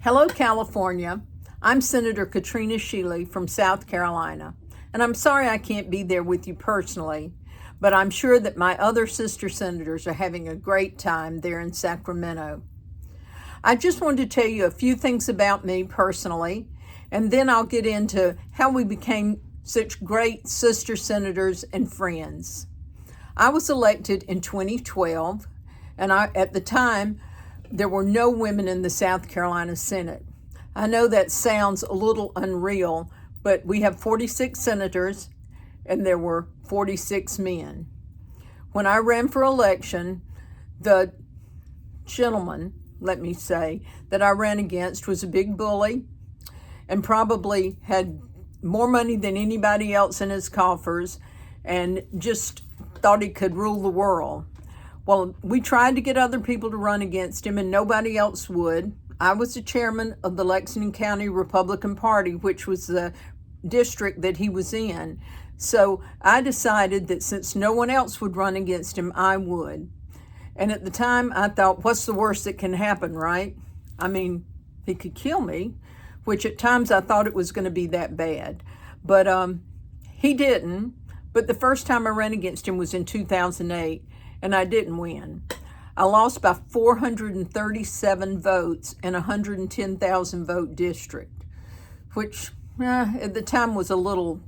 Hello, California. I'm Senator Katrina Shealy from South Carolina, and I'm sorry I can't be there with you personally, but I'm sure that my other sister senators are having a great time there in Sacramento. I just wanted to tell you a few things about me personally, and then I'll get into how we became such great sister senators and friends. I was elected in 2012, and at the time, there were no women in the South Carolina Senate. I know that sounds a little unreal, but we have 46 senators and there were 46 men. When I ran for election, the gentleman, let me say, that I ran against was a big bully and probably had more money than anybody else in his coffers and just thought he could rule the world. Well, we tried to get other people to run against him and nobody else would. I was the chairman of the Lexington County Republican Party, which was the district that he was in. So I decided that since no one else would run against him, I would. And at the time, I thought, what's the worst that can happen, right? I mean, he could kill me, which at times I thought it was going to be that bad. But he didn't. But the first time I ran against him was in 2008. And I didn't win. I lost by 437 votes in a 110,000 vote district, which at the time was a little,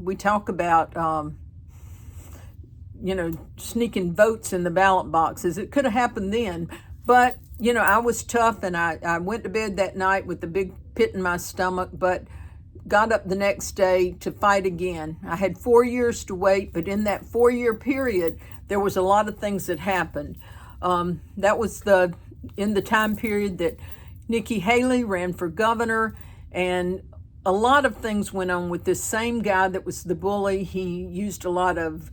we talk about, sneaking votes in the ballot boxes. It could have happened then, but, I was tough and I went to bed that night with a big pit in my stomach, but got up the next day to fight again. I had 4 years to wait, but in that 4-year period, there was a lot of things that happened. That was in the time period that Nikki Haley ran for governor, and a lot of things went on with this same guy that was the bully. He used a lot of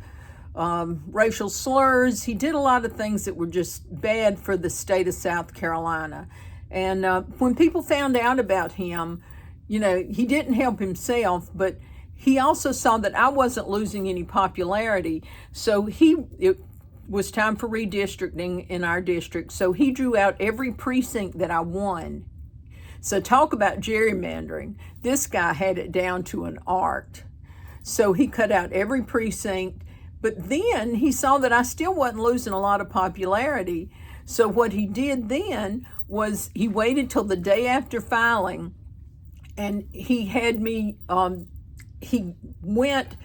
racial slurs. He did a lot of things that were just bad for the state of South Carolina. And when people found out about him, he didn't help himself, but he also saw that I wasn't losing any popularity. So it was time for redistricting in our district. So he drew out every precinct that I won. So talk about gerrymandering. This guy had it down to an art. So he cut out every precinct, but then he saw that I still wasn't losing a lot of popularity. So what he did then was he waited till the day after filing, and he had me, he went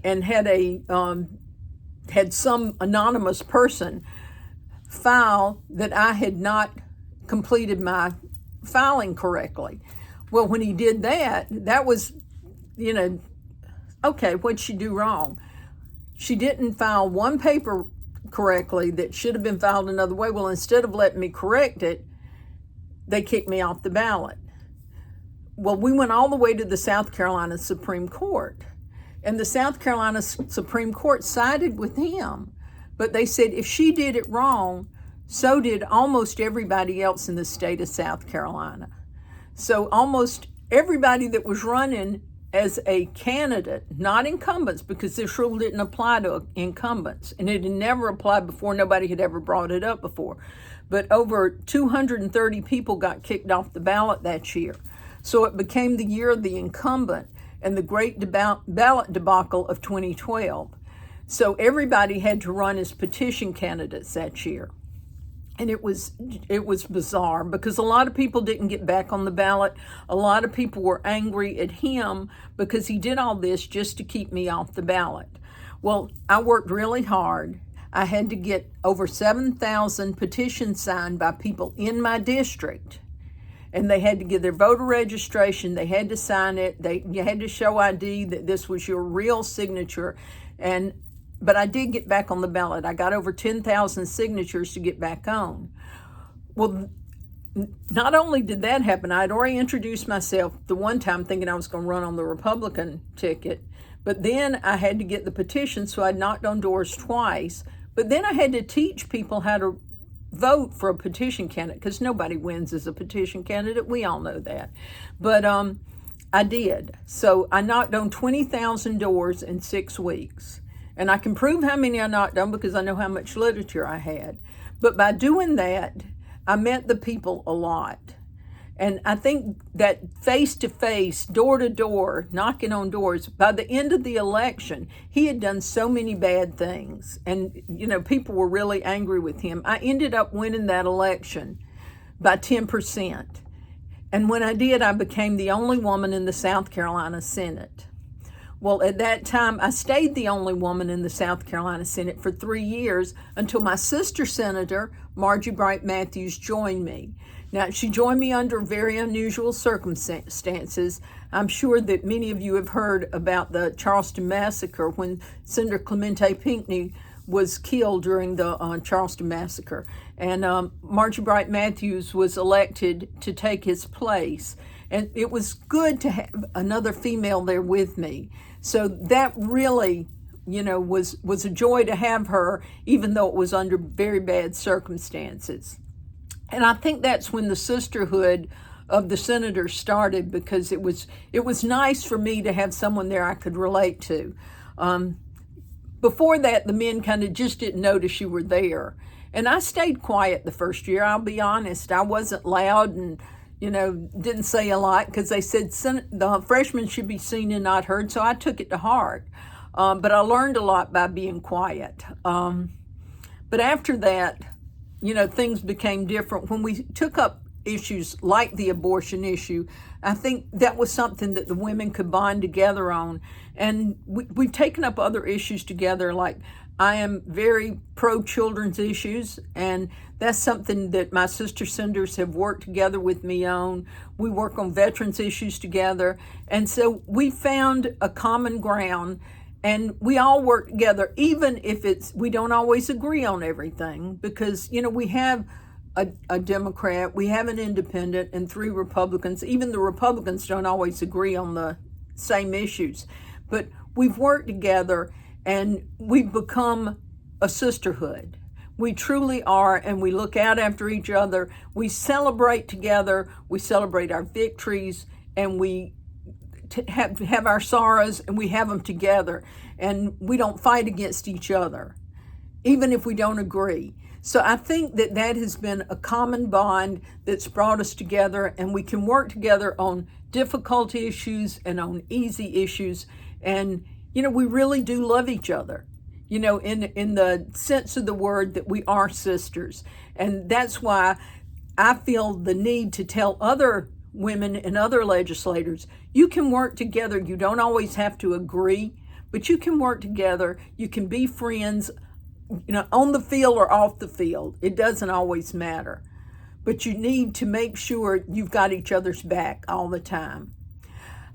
and had some anonymous person file that I had not completed my filing correctly. Well, when he did that, that was, okay, what'd she do wrong? She didn't file one paper correctly that should have been filed another way. Well, instead of letting me correct it, they kicked me off the ballot. Well, we went all the way to the South Carolina Supreme Court, and the South Carolina Supreme Court sided with him. But they said if she did it wrong, so did almost everybody else in the state of South Carolina. So almost everybody that was running as a candidate, not incumbents, because this rule didn't apply to incumbents, and it had never applied before. Nobody had ever brought it up before. But over 230 people got kicked off the ballot that year. So it became the year of the incumbent and the great ballot debacle of 2012. So everybody had to run as petition candidates that year. And it was bizarre because a lot of people didn't get back on the ballot. A lot of people were angry at him because he did all this just to keep me off the ballot. Well, I worked really hard. I had to get over 7,000 petitions signed by people in my district. And they had to give their voter registration. They had to sign it. You had to show ID that this was your real signature. But I did get back on the ballot. I got over 10,000 signatures to get back on. Well, not only did that happen, I had already introduced myself the one time thinking I was going to run on the Republican ticket. But then I had to get the petition, so I knocked on doors twice. But then I had to teach people how to vote for a petition candidate, because nobody wins as a petition candidate. We all know that. But I did. So I knocked on 20,000 doors in 6 weeks. And I can prove how many I knocked on because I know how much literature I had. But by doing that, I met the people a lot. And I think that face-to-face, door-to-door, knocking on doors, by the end of the election, he had done so many bad things. And, people were really angry with him. I ended up winning that election by 10%. And when I did, I became the only woman in the South Carolina Senate. Well, at that time, I stayed the only woman in the South Carolina Senate for 3 years until my sister senator, Margie Bright Matthews, joined me. Now, she joined me under very unusual circumstances. I'm sure that many of you have heard about the Charleston massacre when Senator Clemente Pinckney was killed during the Charleston massacre. And Margie Bright Matthews was elected to take his place. And it was good to have another female there with me. So that really, was a joy to have her, even though it was under very bad circumstances. And I think that's when the sisterhood of the senators started, because it was nice for me to have someone there I could relate to. Before that, the men kind of just didn't notice you were there. And I stayed quiet the first year, I'll be honest. I wasn't loud and, didn't say a lot, because they said the freshmen should be seen and not heard, so I took it to heart. But I learned a lot by being quiet. But after that, things became different. When we took up issues like the abortion issue, I think that was something that the women could bond together on. And we've taken up other issues together, like I am very pro-children's issues, and that's something that my sister senators have worked together with me on. We work on veterans issues together. And so we found a common ground, and we all work together, even if we don't always agree on everything, because, we have a Democrat, we have an independent, and 3 Republicans. Even the Republicans don't always agree on the same issues. But we've worked together, and we've become a sisterhood. We truly are, and we look out after each other. We celebrate together. We celebrate our victories, and we have our sorrows, and we have them together. And we don't fight against each other, even if we don't agree. So I think that has been a common bond that's brought us together, and we can work together on difficult issues and on easy issues. And, we really do love each other, in the sense of the word that we are sisters. And that's why I feel the need to tell other women and other legislators, you can work together. You don't always have to agree, but you can work together. You can be friends, on the field or off the field. It doesn't always matter. But you need to make sure you've got each other's back all the time.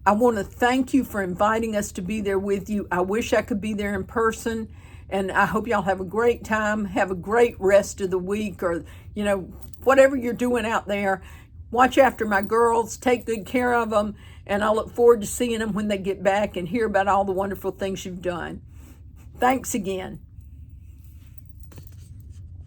I want to thank you for inviting us to be there with you. I wish I could be there in person, and I hope y'all have a great time. Have a great rest of the week, or, whatever you're doing out there. Watch after my girls, take good care of them, and I look forward to seeing them when they get back and hear about all the wonderful things you've done. Thanks again.